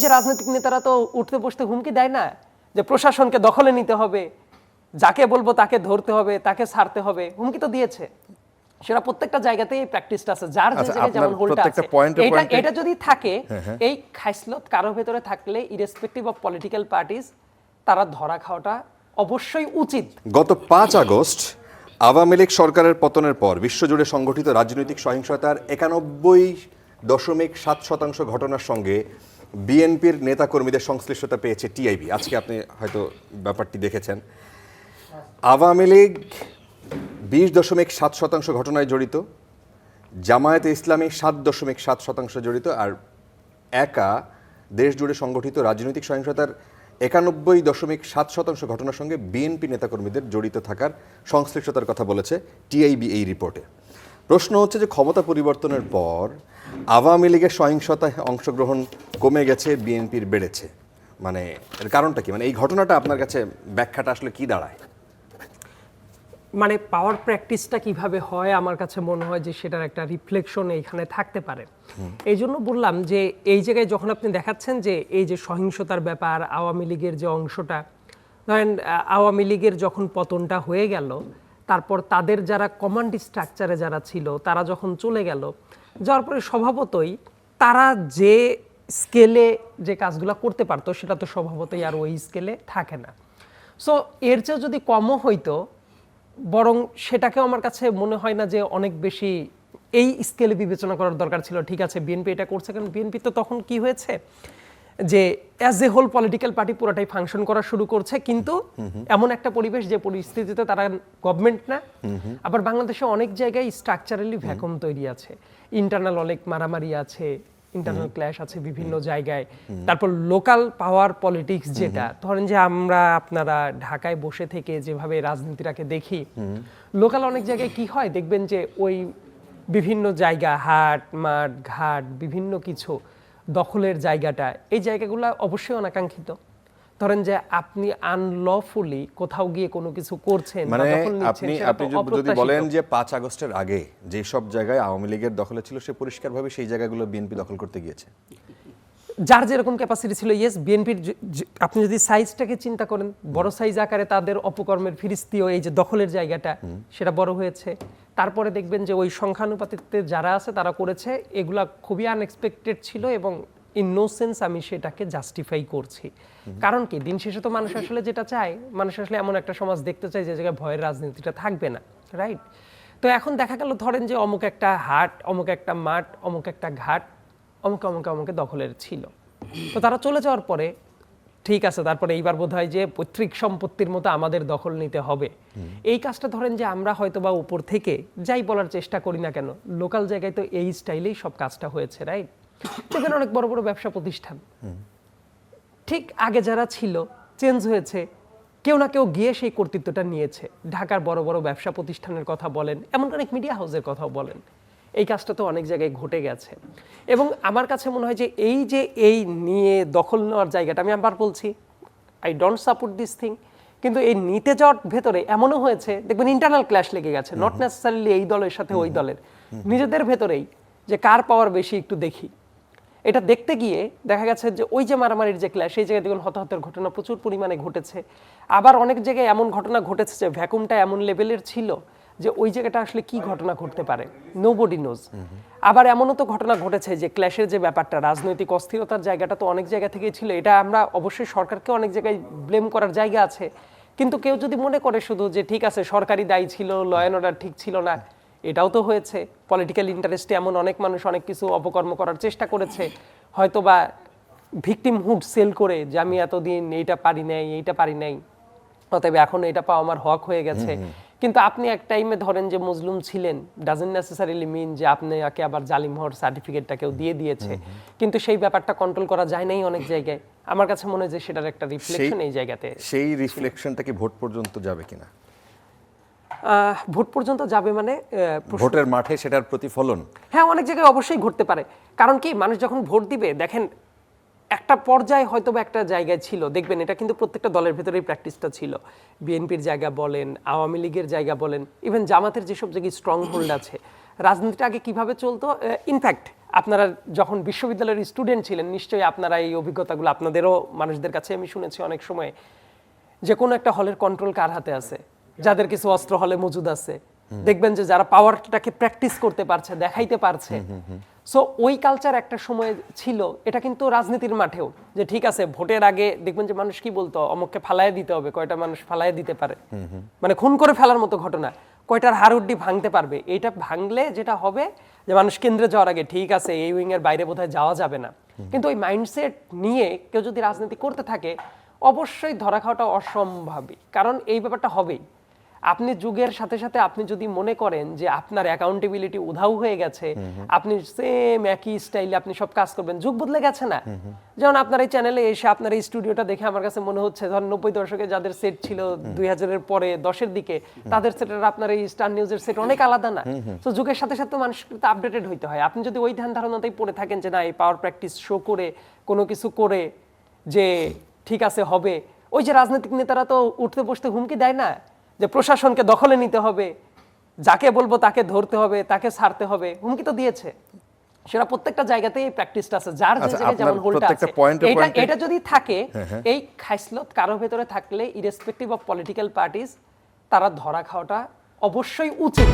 যে রাজনৈতিক নেতারা তো উঠতে বসতে হুমকি দেয় না যে প্রশাসনকে দখলে নিতে হবে, যাকে বলবো তাকে ধরতে হবে, তাকে ছাড়তে হবে, হুমকি তো দিয়েছে। সেটা প্রত্যেকটা জায়গাতেই এই প্র্যাকটিসটা আছে, যার যে জায়গায় যেমন হোলটা আছে। এটা যদি থাকে, এই খাইসলত কারো ভেতরে থাকলে ইরেসপেক্টিভ অফ পলিটিক্যাল পার্টিজ, তারা ধরা খাওয়াটা অবশ্যই উচিত। গত 5 আগস্ট আওয়ামী লীগ সরকারের পতনের পর বিশ্বজুড়ে সংগঠিত রাজনৈতিক সহিংসতার 91.7% ঘটনার সঙ্গে বিএনপির নেতাকর্মীদের সংশ্লিষ্টতা পেয়েছে টিআইবি। আজকে আপনি হয়তো ব্যাপারটি দেখেছেন। আওয়ামী লীগ 20.7% ঘটনায় জড়িত, জামায়াতে ইসলামী 7.7% জড়িত, আর একা দেশ জুড়ে সংগঠিত রাজনৈতিক সহিংসতার 91.7% ঘটনার সঙ্গে বিএনপি নেতাকর্মীদের জড়িত থাকার সংশ্লিষ্টতার কথা বলেছে টিআইবি এই রিপোর্টে। প্রশ্ন হচ্ছে যে ক্ষমতা পরিবর্তনের পর আওয়ামী লীগের সহিংসতায় অংশগ্রহণ কমে গেছে, বিএনপির বেড়েছে, মানে এর কারণটা কি? মানে এই ঘটনাটা আপনার কাছে ব্যাখ্যাটা আসলে কি দাঁড়ায়? মানে পাওয়ার প্র্যাকটিসটা কিভাবে হয়, আমার কাছে মনে হয় যে সেটার একটা রিফ্লেকশন এইখানে থাকতে পারে। এই জন্য বললাম যে এই জায়গায় যখন আপনি দেখাচ্ছেন যে এই যে সহিংসতার ব্যাপার, আওয়ামী লীগের যে অংশটা, ধরেন আওয়ামী লীগের যখন পতনটা হয়ে গেল, তারপর তাদের যারা কমান্ড স্ট্রাকচারে যারা ছিল তারা যখন চলে গেল, যাওয়ার পরে স্বভাবতই তারা যে স্কেলে যে কাজগুলো করতে পারতো সেটা তো স্বভাবতই আর ওই স্কেলে থাকে না। সো এর চেয়েও যদি কমও হইতো, বরং সেটাকেও আমার কাছে মনে হয় না যে অনেক বেশি এই স্কেলে বিবেচনা করার দরকার ছিল। ঠিক আছে, বিএনপি এটা করছে, কারণ বিএনপি তো তখন কি হয়েছে যে as a whole political party পুরোটাই ফাংশন করা শুরু করছে, কিন্তু এমন একটা পরিবেশ যে পরিস্থিতিতে তারা গভর্নমেন্ট না, আবার বাংলাদেশে অনেক জায়গায় স্ট্রাকচারালি ভ্যাকুম তৈরি আছে, ইন্টারনাল অনেক মারামারি আছে, ইন্টারনাল ক্ল্যাশ আছে বিভিন্ন জায়গায়। তারপর লোকাল পাওয়ার পলিটিক্স, যেটা ধরেন যে আমরা আপনারা ঢাকায় বসে থেকে যেভাবে রাজনীতিটাকে দেখি, লোকাল অনেক জায়গায় কি হয় দেখবেন যে ওই বিভিন্ন জায়গা, হাট মাঠ ঘাট, বিভিন্ন কিছু দখলের জায়গাটা, এই জায়গাগুলো অবশ্যই অনাকাঙ্ক্ষিত। ধরেন যে আপনি আনলফুলি কোথাও গিয়ে কোনো কিছু করছেন, মানে আপনি যদি বলেন যে 5 আগস্টের আগে যে সব জায়গায় আওয়ামী লীগের দখলে ছিল, সে পরিষ্কারভাবে সেই জায়গাগুলো বিএনপি দখল করতে গিয়েছে, যার যেরকম ক্যাপাসিটি ছিল। ইয়েস, বিএনপির আপনি যদি সাইজটাকে চিন্তা করেন, বড় সাইজ আকারে তাদের অপকর্মের ফিরিস্তিও এই যে দখলের জায়গাটা, সেটা বড় হয়েছে। তারপরে দেখবেন যে ওই সংখ্যানুপাতিতে যারা আছে তারা করেছে, এগুলা খুবই আনএক্সপেক্টেড ছিল, এবং ইন নো সেন্স আমি সেটাকে জাস্টিফাই করছি। কারণ কি, দিন শেষে তো মানুষ আসলে যেটা চায়, মানুষ আসলে এমন একটা সমাজ দেখতে চায় যে জায়গায় ভয়ের রাজনীতিটা থাকবে না, রাইট? তো এখন দেখা গেল ধরেন যে অমুক একটা হাট, অমুক একটা মাঠ, অমুক একটা ঘাট অমুকে অমুকে অমুকে দখলের ছিল। তো তারা চলে যাওয়ার পরে ঠিক আছে, তারপরে এইবার বোধ হয় যে পৈতৃক সম্পত্তির মতো আমাদের দখল নিতে হবে। এই কাজটা ধরেন যে আমরা হয়তো বা উপর থেকে যাই বলার চেষ্টা করি না কেন, লোকাল জায়গায় তো এই স্টাইলেই সব কাজটা হয়েছে, রাইট? দেখবেন অনেক বড় বড় ব্যবসা প্রতিষ্ঠান ঠিক আগে যারা ছিল চেঞ্জ হয়েছে, কেউ না কেউ গিয়ে সেই কর্তৃত্বটা নিয়েছে। ঢাকার বড় বড় ব্যবসা প্রতিষ্ঠানের কথা বলেন, এমন অনেক মিডিয়া হাউসের কথাও বলেন, এই কাজটা তো অনেক জায়গায় ঘটে গেছে। এবং আমার কাছে মনে হয় যে এই যে এই নিয়ে দখল নেওয়ার জায়গাটা, আমি আবার বলছি I don't support this thing, কিন্তু এই নিতে যাওয়ার ভেতরে এমনও হয়েছে দেখবেন ইন্টারনাল ক্ল্যাশ লেগে গেছে, নট নেসেসারিলি এই দলের সাথে ওই দলের, নিজেদের ভেতরেই, যে কার পাওয়ার বেশি একটু দেখি। এটা দেখতে গিয়ে দেখা গেছে যে ওই যে মারামারির যে ক্ল্যাশ, সেই জায়গায় দেখুন হতাহতের ঘটনা প্রচুর পরিমাণে ঘটেছে। আবার অনেক জায়গায় এমন ঘটনা ঘটেছে যে ভ্যাকুমটা এমন লেভেলের ছিল যে ওই জায়গাটা আসলে কি ঘটনা ঘটতে পারে, নোবডি নোজ। আবার এমনও তো ঘটনা ঘটেছে যে ক্ল্যাশের যে ব্যাপারটা, রাজনৈতিক অস্থিরতার জায়গাটা তো অনেক জায়গা থেকেই ছিল। এটা আমরা অবশ্যই সরকারকে অনেক জায়গায় ব্লেম করার জায়গা আছে, কিন্তু কেউ যদি মনে করে শুধু যে ঠিক আছে সরকারি দায়ী ছিল, ল অ্যান্ড অর্ডার ঠিক ছিল না, এটাও তো হয়েছে। পলিটিক্যাল ইন্টারেস্টে এমন অনেক মানুষ অনেক কিছু অপকর্ম করার চেষ্টা করেছে, হয়তো বা ভিকটিমহুড সেল করে যে আমি এতদিন এইটা পারি নাই, এইটা পারি নাই, অতএব এখন এটা পাওয়া আমার হক হয়ে গেছে। কিন্তু আপনি এক টাইমে ধরেন যে মজলুম ছিলেন, ডাজন্ট নেসেসারিলি মিন যে আপনাকে আবার জালিম হওয়ার সার্টিফিকেটটা কেউ দিয়ে দিয়েছে, কিন্তু সেই ব্যাপারটা কন্ট্রোল করা যায় নাই অনেক জায়গায়। আমার কাছে মনে হয় যে সেটার একটা রিফ্লেকশন এই জায়গাতে, সেই রিফ্লেকশনটা কি ভোট পর্যন্ত যাবে কিনা? ভোট পর্যন্ত যাবে মানে ভোটের মাঠে সেটার প্রতিফলন, হ্যাঁ, অনেক জায়গায় অবশ্যই ঘটতে পারে। কারণ কি, মানুষ যখন ভোট দিবে, দেখেন একটা পর্যায়ে হয়তো বা একটা জায়গায় ছিল, দেখবেন এটা কিন্তু প্রত্যেকটা দলের ভেতরেই প্র্যাকটিসটা ছিল। বিএনপির জায়গা বলেন, আওয়ামী লীগের জায়গা বলেন, ইভেন জামাতের যেসব জায়গায় স্ট্রং হোল্ড আছে, রাজনীতিটা আগে কিভাবে চলতো। ইনফ্যাক্ট আপনারা যখন বিশ্ববিদ্যালয়ের স্টুডেন্ট ছিলেন নিশ্চয়ই আপনারা এই অভিজ্ঞতাগুলো আপনাদেরও মানুষদের কাছে আমি শুনেছি অনেক সময়, যে কোনো একটা হলের কন্ট্রোল কার হাতে আছে, যাদের কিছু অস্ত্র হলে মজুদ আছে, দেখবেন যে যারা পাওয়ারটাকে প্র্যাকটিস করতে পারছে, দেখাইতে পারছে। সো ওই কালচার একটা সময় ছিল, এটা কিন্তু রাজনীতির মাঠেও, যে ঠিক আছে ভোটের আগে দেখবেন যে মানুষ কি বলতো, অমুককে ফালাইয়া দিতে হবে, কয়টা মানুষ ফালাইয়া দিতে পারে, মানে খুন করে ফেলার মতো ঘটনা, কয়টার হাড়ুড্ডি ভাঙতে পারবে, এইটা ভাঙলে যেটা হবে যে মানুষ কেন্দ্রে যাওয়ার আগে ঠিক আছে এই উইং এর বাইরে বোধহয় যাওয়া যাবে না। কিন্তু ওই মাইন্ডসেট নিয়ে কেউ যদি রাজনীতি করতে থাকে অবশ্যই ধরা খাওয়াটা অসম্ভাবী, কারণ এই ব্যাপারটা হবেই। আপনি যুগের সাথে সাথে আপনি যদি মনে করেন যে আপনার অ্যাকাউন্টেবিলিটি উধাও হয়ে গেছে, আপনি সেম একই স্টাইলে আপনি সব কাজ করবেন, যুগ বদলে গেছে না? যেমন আপনার এই চ্যানেলে এসে আপনার এই স্টুডিওটা দেখে আমার কাছে মনে হচ্ছে ধর 90 দশকে যাদের সেট ছিল 2000-এর পরে 10-এর দিকে, তাদের সেটের আপনার এই স্টার নিউজের সেট অনেক আলাদা না? তো যুগের সাথে সাথে মানুষকে তো আপডেটেড হইতে হয়। আপনি যদি ওই ধ্যান ধারণাতেই পড়ে থাকেন যে না এই পাওয়ার প্র্যাকটিস শো করে কোনো কিছু করে যে ঠিক আছে হবে, ওই যে রাজনৈতিক নেতারা তো উঠতে বসতে হুমকি দেয় না যে প্রশাসনকে দখলে নিতে হবে, যাকে বলবো তাকে ধরতে হবে, তাকে ছাড়তে হবে, হুমকি তো দিয়েছে। সেটা প্রত্যেকটা জায়গাতেই প্র্যাকটিসটা আছে, যার যে জায়গায় যেমন হোলটা আছে, এটা যদি থাকে, এই খাইসলত কারো ভেতরে থাকলে ইরেসপেক্টিভ অফ পলিটিক্যাল পার্টিস, তারা ধরা খাওয়াটা অবশ্যই উচিত।